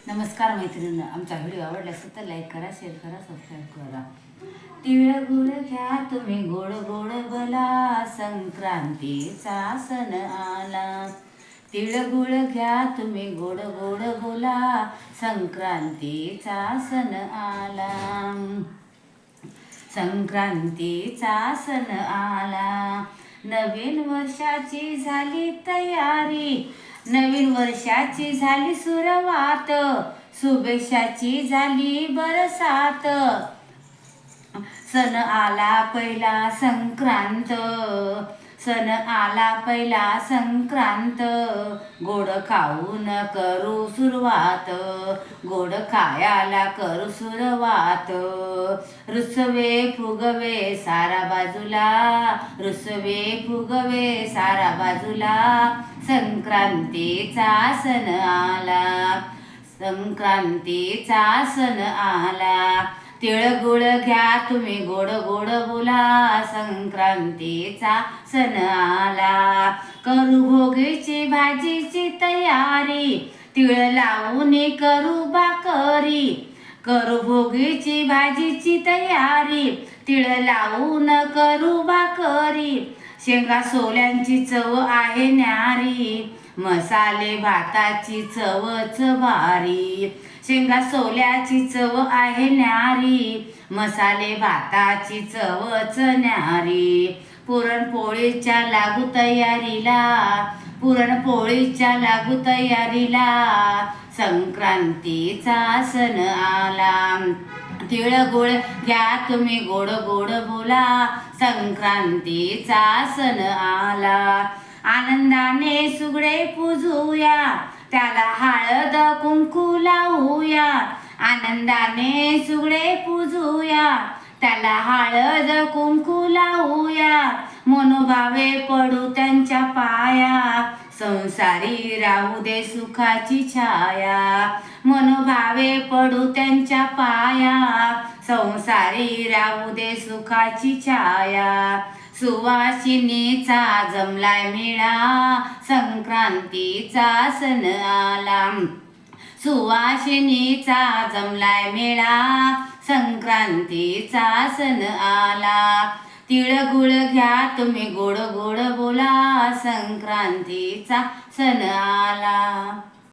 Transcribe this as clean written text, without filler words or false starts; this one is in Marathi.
नमस्कार मैत्रिणींनो, आमचा व्हिडिओ आवडला असेल तर लाईक करा, शेअर करा, सबस्क्राईब करा. तिळगुळ घ्या तुम्ही गोड गोड बोला, संक्रांतीचा सण आला. तिळगुळ घ्या तुम्ही गोड गोड बोला, संक्रांतीचा सण आला. संक्रांतीचा सण आला. नवीन वर्षाची झाली तयारी, नवीन वर्षाची झाली सुरुवात, शुभेच्छाची झाली बरसात. सण आला पहिला संक्रांत, सण आला पहिला संक्रांत. गोड खाऊन करू सुरुवात, गोड खायला करू सुरुवात. रुसवे फुगवे सारा बाजूला, रुसवे फुगवे सारा बाजूला. संक्रांतीचा सण आला, संक्रांतीचा सण आला. तिळगुळ घ्या तुम्ही गोड गोड बोला, संक्रांतीचा सण आला. करू भोगीची भाजीची तयारी, तिळ लावून करू भाकरी. करू भोगीची भाजीची तयारी, तिळ लावून करू भाकरी. शेंगा सोल्यांची चव आहे न्यारी, मसाले भाताची चवच भारी. शेंगा सोल्याची चव आहे न्यारी, मसाले भाताची चवच न्यारी. पुरणपोळीच्या लागू तयारीला, पुरणपोळीच्या लागू तयारीला. संक्रांतीचा सण आला. तिळगुळ घ्या तुम्ही गोड गोड बोला, संक्रांतीचा सण आला. आनंदाने सुगडे पूजूया, त्याला हळद कुंकू लावूया. आनंदाने सुगडे पूजूया, त्याला हळद कुंकू लावूया. मनोभावे पडू त्यांच्या पाया, संसारी राहू दे सुखाची छाया. मनोभावे पडू त्यांच्या पाया, संसारी राहू दे सुखाची छाया. सुवासिनीचा जमलाय मेळा, संक्रांतीचा सण आला. सुवासिनीचा जमलाय मेळा, संक्रांतीचा सण आला. तिळगुळ घ्या तुम्ही गोड गोड बोला, संक्रांतीचा सण आला.